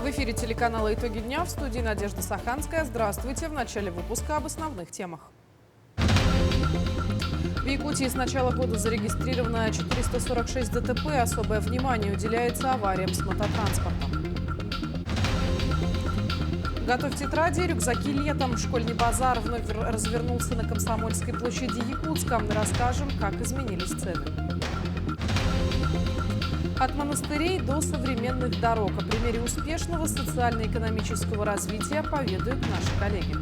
В эфире телеканала «Итоги дня», в студии Надежда Саханская. Здравствуйте. В начале выпуска об основных темах. В Якутии с начала года зарегистрировано 446 ДТП. Особое внимание уделяется авариям с мототранспортом. Готовь тетради, рюкзаки летом. Школьный базар вновь развернулся на Комсомольской площади Якутска. Расскажем, как изменились цены. От монастырей до современных дорог. О примере успешного социально-экономического развития поведают наши коллеги.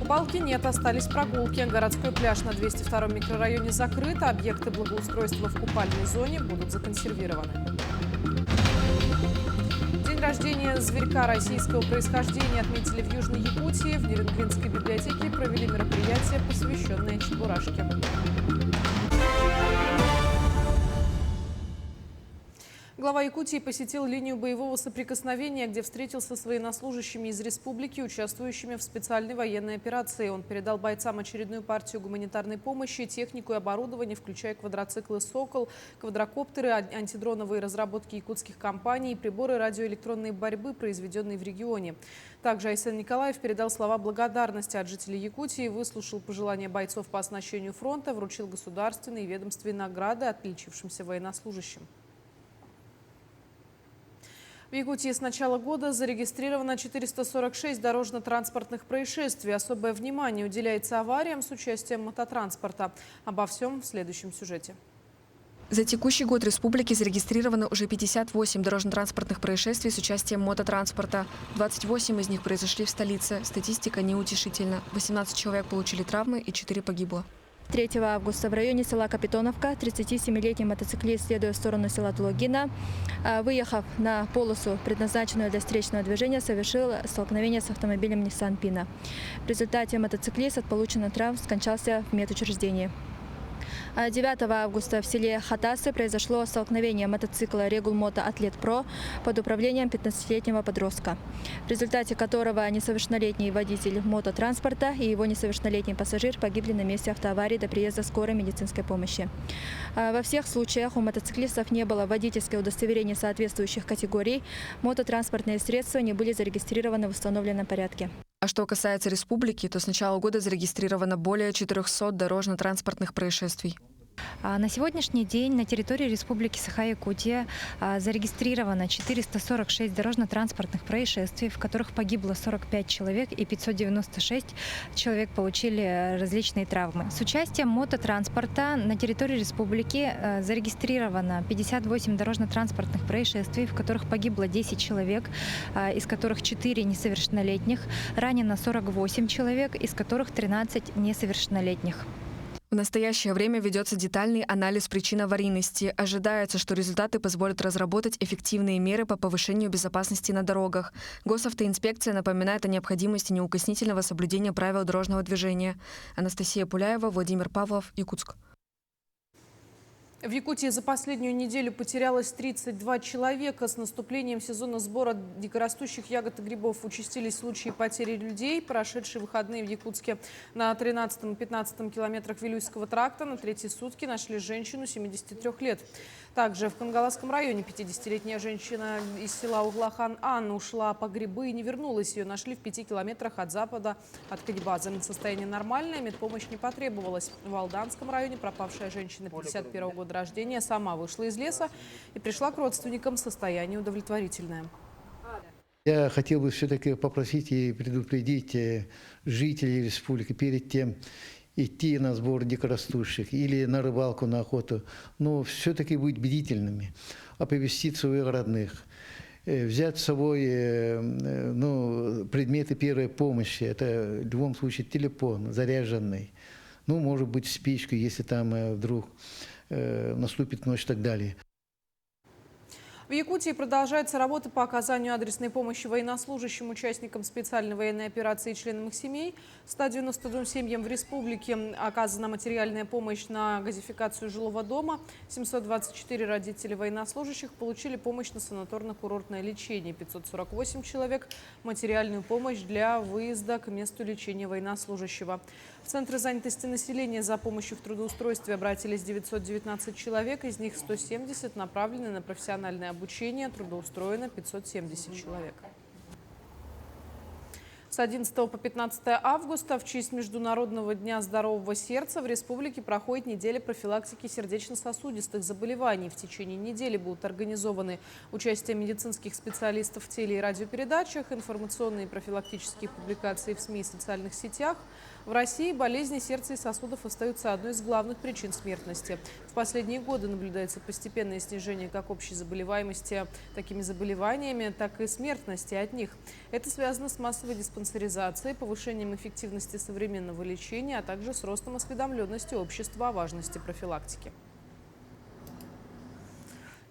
Балки нет, остались прогулки. Городской пляж на 202-м микрорайоне закрыт, а объекты благоустройства в купальной зоне будут законсервированы. День рождения зверька российского происхождения отметили в Южной Якутии. В Нерюнгринской библиотеке провели мероприятие, посвященное чебурашке. Глава Якутии посетил линию боевого соприкосновения, где встретился с военнослужащими из республики, участвующими в специальной военной операции. Он передал бойцам очередную партию гуманитарной помощи, технику и оборудование, включая квадроциклы «Сокол», квадрокоптеры, антидроновые разработки якутских компаний и приборы радиоэлектронной борьбы, произведенные в регионе. Также Айсен Николаев передал слова благодарности от жителей Якутии, выслушал пожелания бойцов по оснащению фронта, вручил государственные и ведомственные награды отличившимся военнослужащим. В Якутии с начала года зарегистрировано 446 дорожно-транспортных происшествий. Особое внимание уделяется авариям с участием мототранспорта. Обо всем в следующем сюжете. За текущий год в республике зарегистрировано уже 58 дорожно-транспортных происшествий с участием мототранспорта. 28 из них произошли в столице. Статистика неутешительна. 18 человек получили травмы и 4 погибло. 3 августа в районе села Капитоновка 37-летний мотоциклист, следуя в сторону села Тулугина, выехав на полосу, предназначенную для встречного движения, совершил столкновение с автомобилем Nissan Pina. В результате мотоциклист от полученных травм скончался в медучреждении. 9 августа в селе Хатасы произошло столкновение мотоцикла Регулмото Атлет Про под управлением 15-летнего подростка, в результате которого несовершеннолетний водитель мототранспорта и его несовершеннолетний пассажир погибли на месте автоаварии до приезда скорой медицинской помощи. Во всех случаях у мотоциклистов не было водительского удостоверения соответствующих категорий, мототранспортные средства не были зарегистрированы в установленном порядке. А что касается республики, то с начала года зарегистрировано более 400 дорожно-транспортных происшествий. На сегодняшний день на территории Республики Саха-Якутия зарегистрировано 446 дорожно-транспортных происшествий, в которых погибло 45 человек и 596 человек получили различные травмы. С участием мототранспорта на территории республики зарегистрировано 58 дорожно-транспортных происшествий, в которых погибло 10 человек, из которых 4 несовершеннолетних, ранено 48 человек, из которых 13 несовершеннолетних. В настоящее время ведется детальный анализ причин аварийности. Ожидается, что результаты позволят разработать эффективные меры по повышению безопасности на дорогах. Госавтоинспекция напоминает о необходимости неукоснительного соблюдения правил дорожного движения. Анастасия Пуляева, Владимир Павлов, Якутск. В Якутии за последнюю неделю потерялось 32 человека. С наступлением сезона сбора дикорастущих ягод и грибов участились случаи потери людей. Прошедшие выходные в Якутске на 13 и 15 километрах Вилюйского тракта на третьи сутки нашли женщину 73 лет. Также в Кангаласском районе 50-летняя женщина из села Углахан Анна ушла по грибы и не вернулась. Ее нашли в 5 километрах от запада от Кадибаза. Состояние нормальное, медпомощь не потребовалась. В Алданском районе пропавшая женщина 51 года рождения сама вышла из леса и пришла к родственникам. Состояние удовлетворительное. Я хотел бы все-таки попросить и предупредить жителей республики перед тем, идти на сбор дикорастущих или на рыбалку, на охоту, но все-таки быть бдительными, оповестить своих родных, взять с собой предметы первой помощи, это в любом случае телефон заряженный, может быть спичка, если там вдруг наступит ночь и так далее. В Якутии продолжается работа по оказанию адресной помощи военнослужащим, участникам специальной военной операции и членам их семей. 192 семьям в республике оказана материальная помощь на газификацию жилого дома. 724 родителя военнослужащих получили помощь на санаторно-курортное лечение. 548 человек – материальную помощь для выезда к месту лечения военнослужащего. В Центры занятости населения за помощью в трудоустройстве обратились 919 человек, из них 170 направлены на профессиональное обучение, трудоустроено 570 человек. С 11 по 15 августа в честь Международного дня здорового сердца в республике проходит неделя профилактики сердечно-сосудистых заболеваний. В течение недели будут организованы участие медицинских специалистов в теле- и радиопередачах, информационные и профилактические публикации в СМИ и социальных сетях. В России болезни сердца и сосудов остаются одной из главных причин смертности. В последние годы наблюдается постепенное снижение как общей заболеваемости такими заболеваниями, так и смертности от них. Это связано с массовой диспансеризацией, повышением эффективности современного лечения, а также с ростом осведомленности общества о важности профилактики.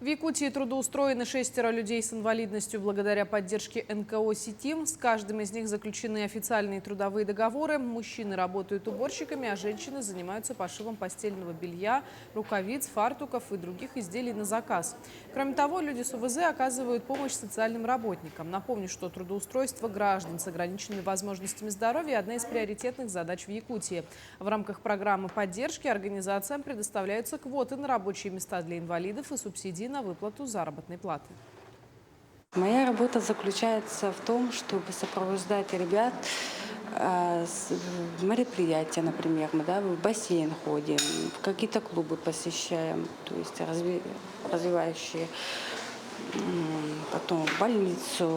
В Якутии трудоустроены 6 людей с инвалидностью благодаря поддержке НКО «Ситим». С каждым из них заключены официальные трудовые договоры. Мужчины работают уборщиками, а женщины занимаются пошивом постельного белья, рукавиц, фартуков и других изделий на заказ. Кроме того, люди с ОВЗ оказывают помощь социальным работникам. Напомню, что трудоустройство граждан с ограниченными возможностями здоровья – одна из приоритетных задач в Якутии. В рамках программы поддержки организациям предоставляются квоты на рабочие места для инвалидов и субсидии на выплату заработной платы. Моя работа заключается в том, чтобы сопровождать ребят в мероприятия, например, мы в бассейн ходим, в какие-то клубы посещаем, то есть развивающие, потом в больницу,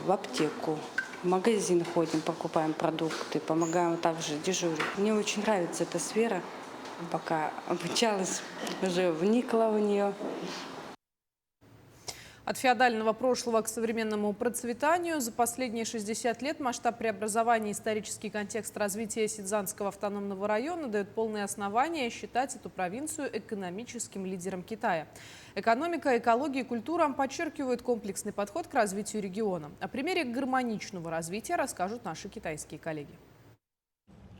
в аптеку. В магазин ходим, покупаем продукты, помогаем также дежурить. Мне очень нравится эта сфера, пока обучалась, уже вникла в нее. От феодального прошлого к современному процветанию за последние 60 лет масштаб преобразования и исторический контекст развития Сидзанского автономного района дают полные основания считать эту провинцию экономическим лидером Китая. Экономика, экология и культура подчеркивают комплексный подход к развитию региона. О примере гармоничного развития расскажут наши китайские коллеги.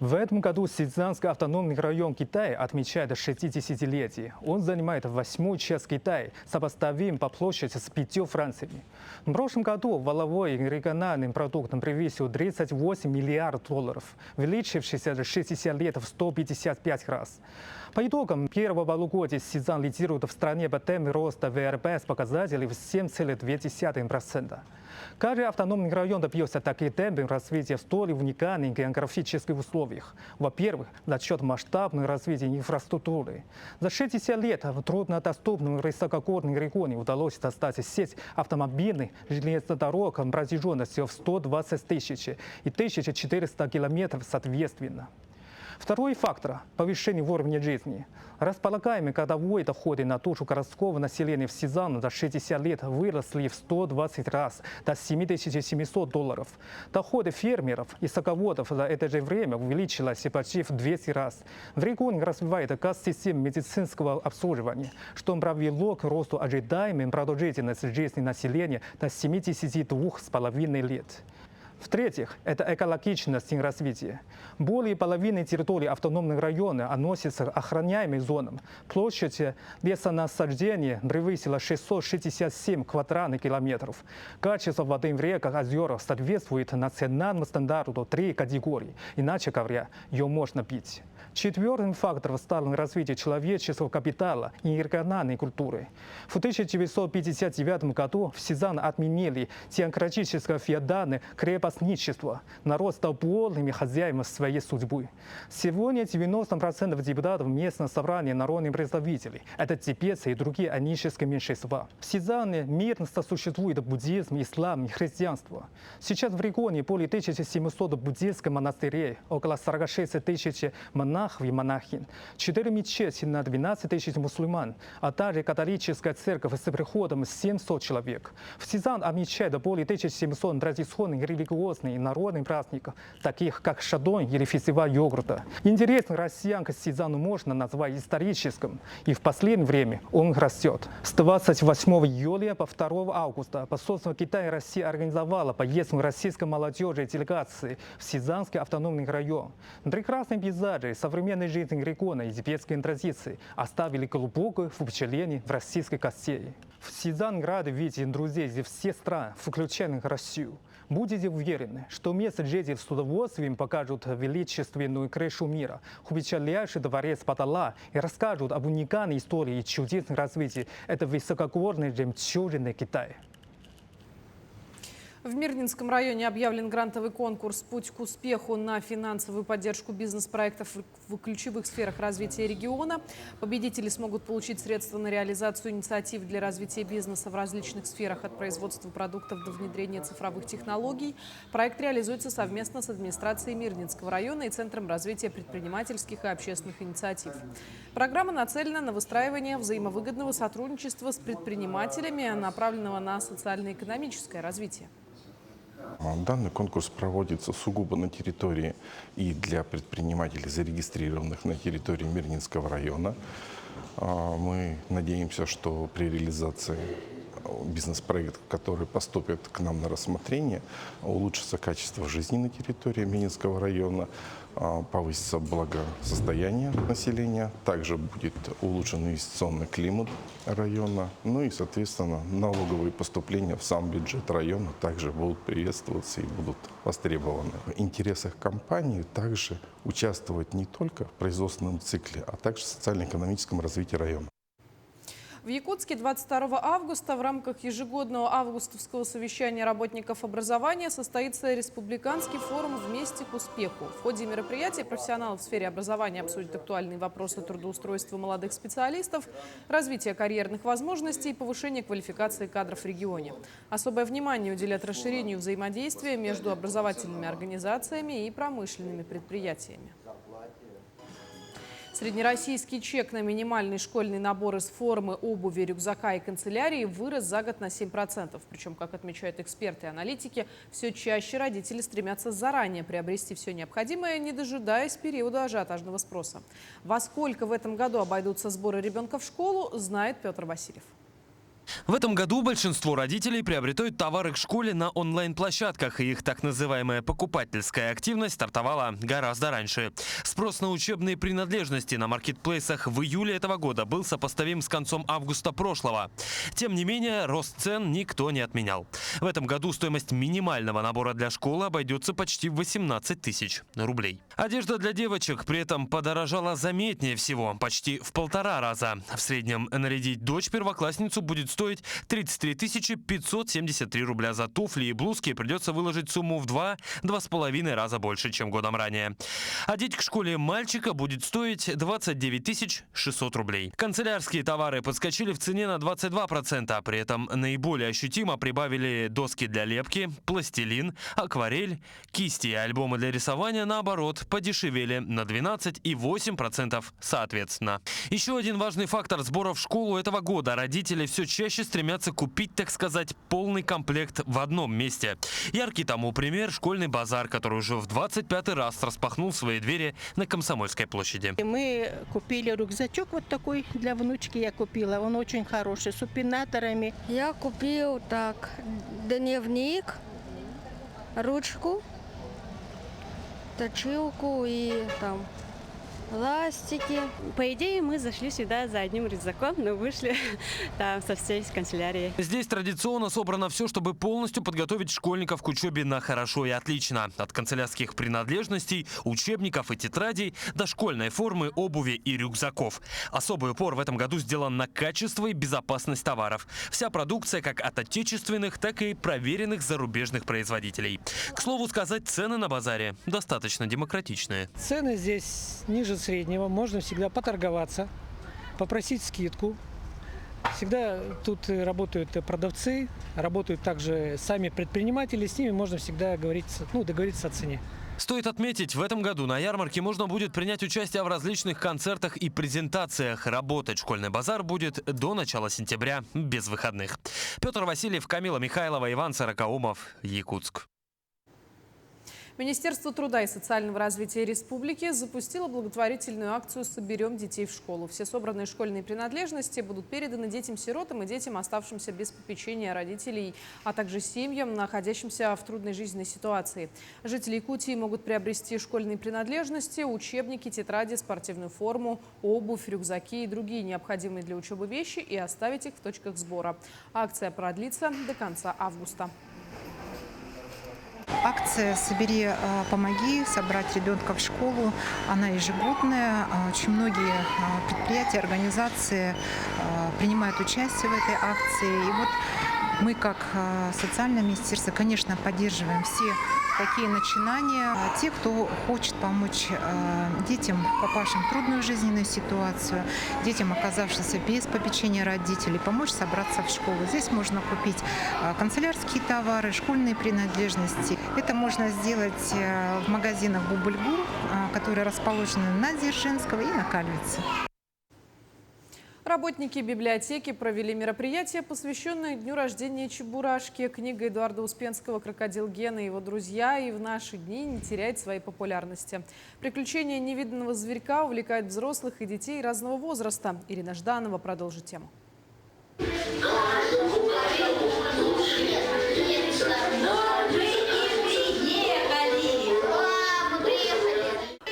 В этом году Сидзанский автономный район Китая отмечает 60-летие. Он занимает 8-ю часть Китая, сопоставим по площади с 5 Франциями. В прошлом году валовой региональный продукт превысил 38 миллиардов долларов, увеличившийся за 60 лет в 155 раз. По итогам первого полугодия Сидзан лидирует в стране по темпу роста ВРП с показателей в 7,2%. Каждый автономный район добьется таких темпов развития в столь уникальных географических условиях. Во-первых, за счет масштабного развития инфраструктуры. За 60 лет в труднодоступном высокогорном регионе удалось создать сеть автомобильных железных дорог протяженностью в 120 тысяч и 1400 километров соответственно. Второй фактор – повышение уровня жизни. Располагаемые годовые доходы на душу городского населения в Сидзане за 60 лет выросли в 120 раз до 7700 долларов. Доходы фермеров и садоводов за это же время увеличились почти в 200 раз. В регионе развивает газ-система медицинского обслуживания, что привело к росту ожидаемой продолжительности жизни населения до 72,5 лет. В-третьих, это экологичность и развитие. Более половины территории автономного района относятся к охраняемым зонам. Площадь лесонасаждения превысила 667 квадратных километров. Качество воды в реках и озерах соответствует национальному стандарту 3 категории. Иначе говоря, ее можно пить. Четвертым фактором стало развитие человеческого капитала и региональной культуры. В 1959 году в Сидзане отменили теократическое феодальное крепостничество. Народ стал полными хозяевами своей судьбы. Сегодня 90% депутатов местного собрания народных представителей – это тибетцы и другие этнические меньшинства. В Сидзане мирно сосуществует буддизм, ислам и христианство. Сейчас в регионе более 1700 буддийских монастырей, около 46 тысяч монахов и монахинь, 4 мечети на 12 тысяч мусульман, а также католическая церковь с приходом 700 человек. В Сидзан отмечает более 1700 традиционных религиозных и народных праздников, таких как Шадонь или фестиваль йогурта. Интерес россиян к Сидзану можно назвать историческим, и в последнее время он растет. С 28 июля по 2 августа посольство Китая и России организовало поездку российской молодежи и делегации в Сидзанский автономный район. Прекрасные пейзажи, современной жизни региона и тибетские традиции оставили глубокое впечатление в российской гостей. В Сидзан рады видеть друзей из всех стран, включая Россию. Будете уверены, что местные жители с удовольствием покажут величественную крышу мира, впечатляющий дворец Патала и расскажут об уникальной истории и чудесном развитии этой высокогорной жемчужины Китая. В Мирнинском районе объявлен грантовый конкурс «Путь к успеху» на финансовую поддержку бизнес-проектов в ключевых сферах развития региона. Победители смогут получить средства на реализацию инициатив для развития бизнеса в различных сферах, от производства продуктов до внедрения цифровых технологий. Проект реализуется совместно с администрацией Мирнинского района и Центром развития предпринимательских и общественных инициатив. Программа нацелена на выстраивание взаимовыгодного сотрудничества с предпринимателями, направленного на социально-экономическое развитие. Данный конкурс проводится сугубо на территории и для предпринимателей, зарегистрированных на территории Мирнинского района. Мы надеемся, что при реализации бизнес-проектов, которые поступят к нам на рассмотрение, улучшится качество жизни на территории Мирнинского района, повысится благосостояние населения, также будет улучшен инвестиционный климат района, ну и, соответственно, налоговые поступления в сам бюджет района также будут приветствоваться и будут востребованы. В интересах компании также участвовать не только в производственном цикле, а также в социально-экономическом развитии района. В Якутске 22 августа в рамках ежегодного августовского совещания работников образования состоится республиканский форум «Вместе к успеху». В ходе мероприятия профессионалы в сфере образования обсудят актуальные вопросы трудоустройства молодых специалистов, развития карьерных возможностей и повышения квалификации кадров в регионе. Особое внимание уделят расширению взаимодействия между образовательными организациями и промышленными предприятиями. Среднероссийский чек на минимальный школьный набор из формы, обуви, рюкзака и канцелярии вырос за год на 7%. Причем, как отмечают эксперты и аналитики, все чаще родители стремятся заранее приобрести все необходимое, не дожидаясь периода ажиотажного спроса. Во сколько в этом году обойдутся сборы ребенка в школу, знает Петр Васильев. В этом году большинство родителей приобретают товары к школе на онлайн-площадках, и их так называемая покупательская активность стартовала гораздо раньше. Спрос на учебные принадлежности на маркетплейсах в июле этого года был сопоставим с концом августа прошлого. Тем не менее, рост цен никто не отменял. В этом году стоимость минимального набора для школы обойдется почти в 18 тысяч рублей. Одежда для девочек при этом подорожала заметнее всего, почти в 1,5 раза. В среднем нарядить дочь-первоклассницу будет стоить 33 573 рубля. За туфли и блузки придется выложить сумму в 2–2,5 раза больше, чем годом ранее. Одеть к школе мальчика будет стоить 29 600 рублей. Канцелярские товары подскочили в цене на 22%. При этом наиболее ощутимо прибавили доски для лепки, пластилин, акварель, кисти и альбомы для рисования, наоборот, подешевели на 12 и 8% соответственно. Еще один важный фактор сбора в школу этого года. Родители все чаще стремятся купить, так сказать, полный комплект в одном месте. Яркий тому пример — школьный базар, который уже в 25-й раз распахнул свои двери на Комсомольской площади. Мы купили рюкзачок вот такой для внучки, я купила. Он очень хороший, с упинаторами. Я купил так дневник, ручку, точилку и там ластики. По идее, мы зашли сюда за одним рюкзаком, но вышли там со всей канцелярии. Здесь традиционно собрано все, чтобы полностью подготовить школьников к учебе на хорошо и отлично. От канцелярских принадлежностей, учебников и тетрадей до школьной формы, обуви и рюкзаков. Особый упор в этом году сделан на качество и безопасность товаров. Вся продукция как от отечественных, так и проверенных зарубежных производителей. К слову сказать, цены на базаре достаточно демократичные. Цены здесь ниже среднего, можно всегда поторговаться, попросить скидку. Всегда тут работают продавцы, работают также сами предприниматели, с ними можно всегда договориться о цене. Стоит отметить, в этом году на ярмарке можно будет принять участие в различных концертах и презентациях. Работать школьный базар будет до начала сентября, без выходных. Петр Васильев, Камила Михайлова, Иван Сорокаумов, Якутск. Министерство труда и социального развития республики запустило благотворительную акцию «Соберем детей в школу». Все собранные школьные принадлежности будут переданы детям-сиротам и детям, оставшимся без попечения родителей, а также семьям, находящимся в трудной жизненной ситуации. Жители Якутии могут приобрести школьные принадлежности, учебники, тетради, спортивную форму, обувь, рюкзаки и другие необходимые для учебы вещи и оставить их в точках сбора. Акция продлится до конца августа. Акция «Собери, помоги» собрать ребенка в школу, она ежегодная. Очень многие предприятия, организации принимают участие в этой акции. И вот мы, как социальное министерство, конечно, поддерживаем все такие начинания. Те, кто хочет помочь детям, попавшим в трудную жизненную ситуацию, детям, оказавшимся без попечения родителей, помочь собраться в школу. Здесь можно купить канцелярские товары, школьные принадлежности. Это можно сделать в магазинах «Бубльгур», которые расположены на Дзержинского и на Кальвице. Работники библиотеки провели мероприятие, посвященное дню рождения Чебурашки. Книга Эдуарда Успенского «Крокодил Гена» и его друзья и в наши дни не теряет своей популярности. Приключения невиданного зверька увлекают взрослых и детей разного возраста. Ирина Жданова продолжит тему.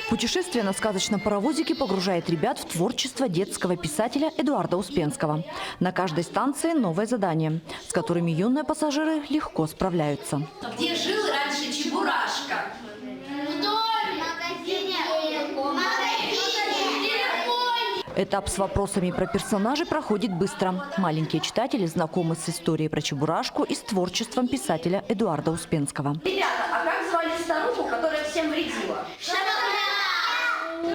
Путешествие на сказочном паровозике погружает ребят в творчество детского писателя Эдуарда Успенского. На каждой станции новое задание, с которыми юные пассажиры легко справляются. Где жил раньше Чебурашка? Этап с вопросами про персонажей проходит быстро. Маленькие читатели знакомы с историей про Чебурашку и с творчеством писателя Эдуарда Успенского. Ребята, а как звали старуху, которая всем вредила?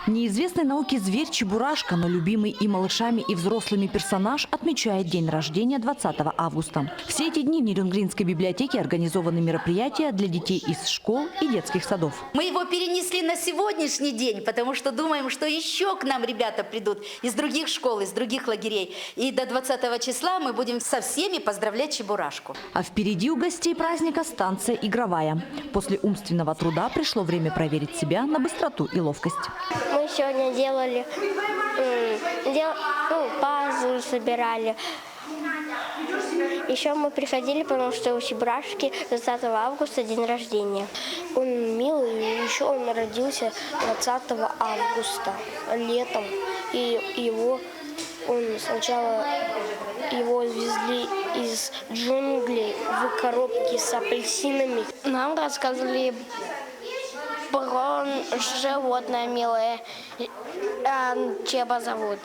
Неизвестный науке зверь Чебурашка, но любимый и малышами, и взрослыми персонаж отмечает день рождения 20 августа. Все эти дни в Нерюнгринской библиотеке организованы мероприятия для детей из школ и детских садов. Мы его перенесли на сегодняшний день, потому что думаем, что еще к нам ребята придут из других школ, из других лагерей. И до 20 числа мы будем со всеми поздравлять Чебурашку. А впереди у гостей праздника станция игровая. После умственного труда пришло время проверить себя на быстроту и ловкость. Мы сегодня делали, пазлы собирали. Еще мы приходили, потому что у Чебурашки 20 августа день рождения. Он милый, и еще он родился 20 августа, летом. И сначала его везли из джунглей в коробке с апельсинами. Нам рассказывали про животное милое. Чеба зовут.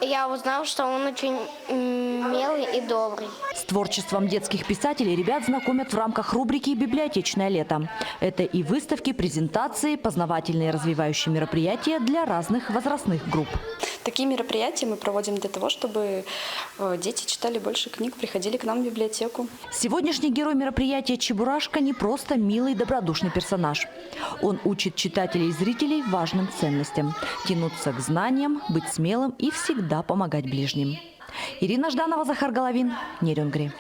Я узнал, что он очень милый и добрый. С творчеством детских писателей ребят знакомят в рамках рубрики «Библиотечное лето». Это и выставки, презентации, познавательные и развивающие мероприятия для разных возрастных групп. Такие мероприятия мы проводим для того, чтобы дети читали больше книг, приходили к нам в библиотеку. Сегодняшний герой мероприятия Чебурашка не просто милый, добродушный персонаж. Он учит читателей и зрителей важным ценностям – тянуться к знаниям, быть смелым и всегда помогать ближним. Ирина Жданова, Захар Головин, Нерюнгри.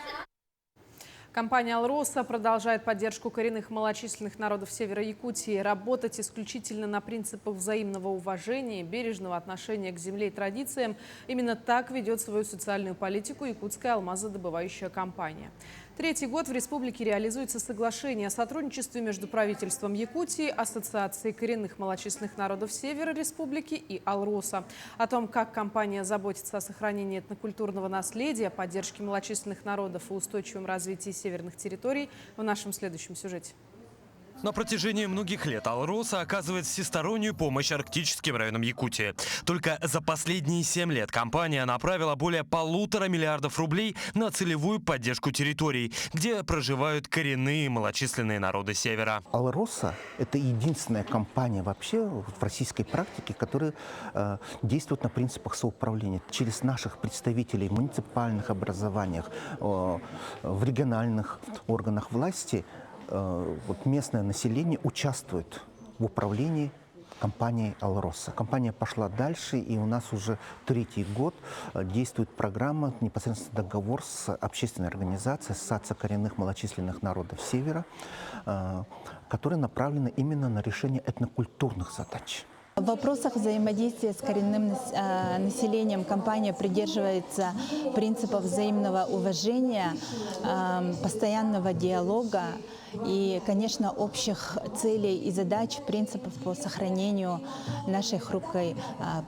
Компания «Алроса» продолжает поддержку коренных малочисленных народов севера Якутии. Работать исключительно на принципах взаимного уважения, бережного отношения к земле и традициям. Именно так ведет свою социальную политику якутская алмазодобывающая компания. Третий год в республике реализуется соглашение о сотрудничестве между правительством Якутии, Ассоциацией коренных малочисленных народов севера республики и «Алроса». О том, как компания заботится о сохранении этнокультурного наследия, поддержке малочисленных народов и устойчивом развитии северных территорий, в нашем следующем сюжете. На протяжении многих лет «Алроса» оказывает всестороннюю помощь арктическим районам Якутии. Только за последние 7 лет компания направила более 1,5 миллиарда рублей на целевую поддержку территорий, где проживают коренные малочисленные народы Севера. «Алроса» – это единственная компания вообще в российской практике, которая действует на принципах соуправления. Через наших представителей в муниципальных образованиях, в региональных органах власти местное население участвует в управлении компанией «Алроса». Компания пошла дальше, и у нас уже 3-й год действует программа, непосредственно договор с общественной организацией Ассоциация коренных малочисленных народов Севера, которая направлена именно на решение этнокультурных задач. В вопросах взаимодействия с коренным населением компания придерживается принципов взаимного уважения, постоянного диалога и, конечно, общих целей и задач, принципов по сохранению нашей хрупкой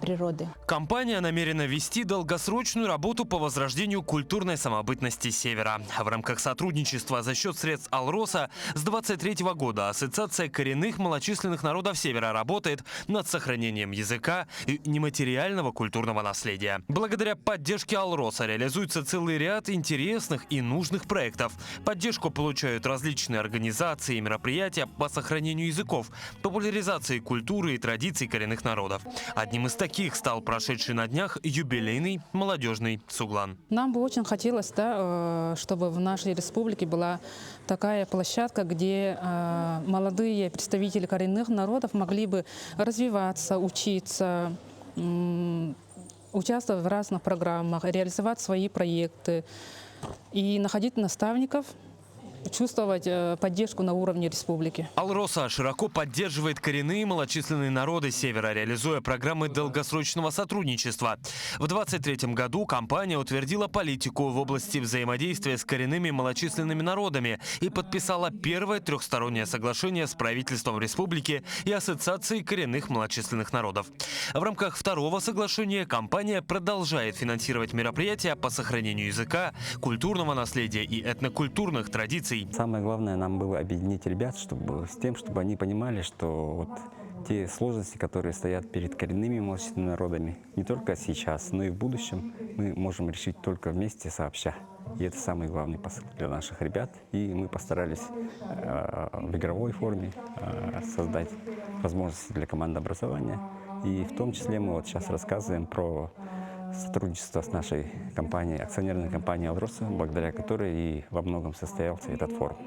природы. Компания намерена вести долгосрочную работу по возрождению культурной самобытности Севера. В рамках сотрудничества за счет средств Алроса с 23 года Ассоциация коренных малочисленных народов Севера работает над сохранением языка и нематериального культурного наследия. Благодаря поддержке Алроса реализуется целый ряд интересных и нужных проектов. Поддержку получают различные организации и мероприятия по сохранению языков, популяризации культуры и традиций коренных народов. Одним из таких стал прошедший на днях юбилейный молодежный Суглан. Нам бы очень хотелось, чтобы в нашей республике была такая площадка, где молодые представители коренных народов могли бы развиваться, учиться, участвовать в разных программах, реализовать свои проекты и находить наставников, чувствовать поддержку на уровне республики. Алроса широко поддерживает коренные малочисленные народы Севера, реализуя программы долгосрочного сотрудничества. В 2023 году компания утвердила политику в области взаимодействия с коренными малочисленными народами и подписала первое трехстороннее соглашение с правительством республики и Ассоциацией коренных малочисленных народов. В рамках второго соглашения компания продолжает финансировать мероприятия по сохранению языка, культурного наследия и этнокультурных традиций. Самое главное нам было объединить ребят с тем, чтобы они понимали, что те сложности, которые стоят перед коренными малочисленными народами, не только сейчас, но и в будущем, мы можем решить только вместе, сообща. И это самый главный посыл для наших ребят. И мы постарались в игровой форме создать возможности для командообразования. И в том числе мы сейчас рассказываем про сотрудничество с нашей компанией, акционерной компанией «Алроса», благодаря которой и во многом состоялся этот форум.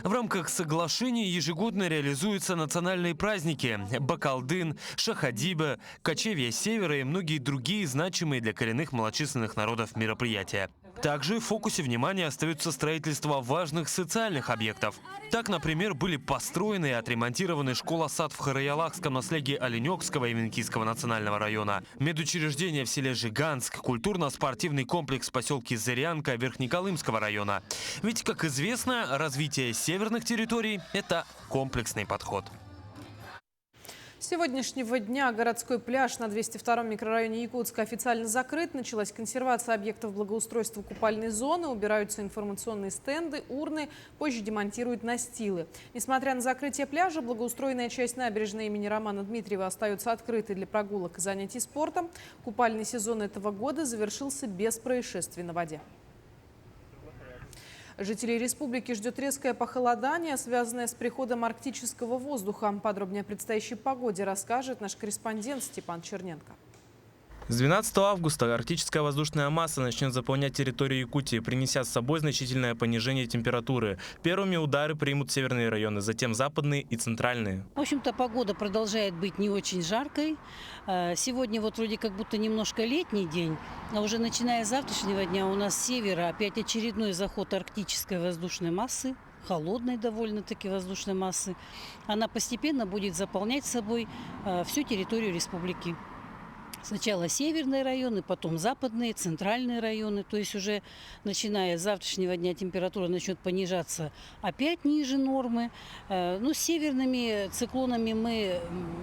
В рамках соглашений ежегодно реализуются национальные праздники – Бакалдын, Шахадиба, Кочевье Севера и многие другие значимые для коренных малочисленных народов мероприятия. Также в фокусе внимания остается строительство важных социальных объектов. Так, например, были построены и отремонтированы школа-сад в Хараялахском наследии Оленёкского и Венкийского национального района, медучреждение в селе Жиганск, культурно-спортивный комплекс в поселке Зырянка Верхнеколымского района. Ведь, как известно, развитие северных территорий – это комплексный подход. С сегодняшнего дня городской пляж на 202-м микрорайоне Якутска официально закрыт. Началась консервация объектов благоустройства купальной зоны. Убираются информационные стенды, урны. Позже демонтируют настилы. Несмотря на закрытие пляжа, благоустроенная часть набережной имени Романа Дмитриева остается открытой для прогулок и занятий спортом. Купальный сезон этого года завершился без происшествий на воде. Жителей республики ждет резкое похолодание, связанное с приходом арктического воздуха. Подробнее о предстоящей погоде расскажет наш корреспондент Степан Черненко. С 12 августа арктическая воздушная масса начнет заполнять территорию Якутии, принеся с собой значительное понижение температуры. Первыми удары примут северные районы, затем западные и центральные. В общем-то, погода продолжает быть не очень жаркой. Сегодня вот вроде как будто немножко летний день, а уже начиная с завтрашнего дня у нас с севера опять очередной заход арктической воздушной массы. Холодной довольно-таки воздушной массы. Она постепенно будет заполнять собой всю территорию республики. Сначала северные районы, потом западные, центральные районы. То есть уже начиная с завтрашнего дня температура начнет понижаться опять ниже нормы. Ну, с северными циклонами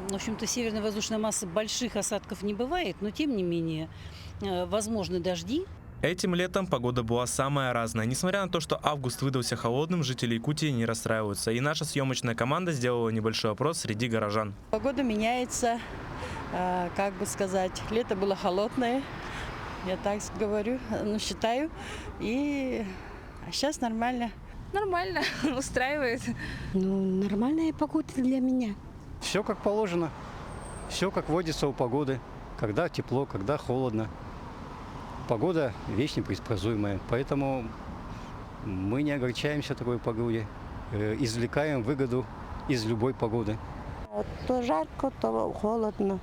в общем-то, северной воздушной массы больших осадков не бывает, но тем не менее возможны дожди. Этим летом погода была самая разная. Несмотря на то, что август выдался холодным, жители Якутии не расстраиваются. И наша съемочная команда сделала небольшой опрос среди горожан. Погода меняется, как бы сказать, лето было холодное, я так говорю, считаю. И сейчас нормально. Нормально, устраивает. Нормальная погода для меня. Все как положено, все как водится у погоды, когда тепло, когда холодно. Погода вещь непредсказуемая, поэтому мы не огорчаемся такой погоде, извлекаем выгоду из любой погоды. То жарко, то холодно.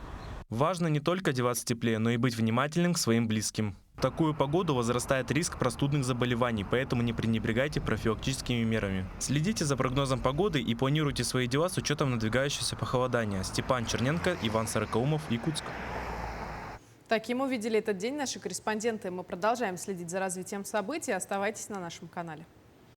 Важно не только одеваться теплее, но и быть внимательным к своим близким. такую погоду возрастает риск простудных заболеваний, поэтому не пренебрегайте профилактическими мерами. Следите за прогнозом погоды и планируйте свои дела с учетом надвигающегося похолодания. Степан Черненко, Иван Сорокаумов, Якутск. Таким увидели этот день наши корреспонденты. Мы продолжаем следить за развитием событий. Оставайтесь на нашем канале.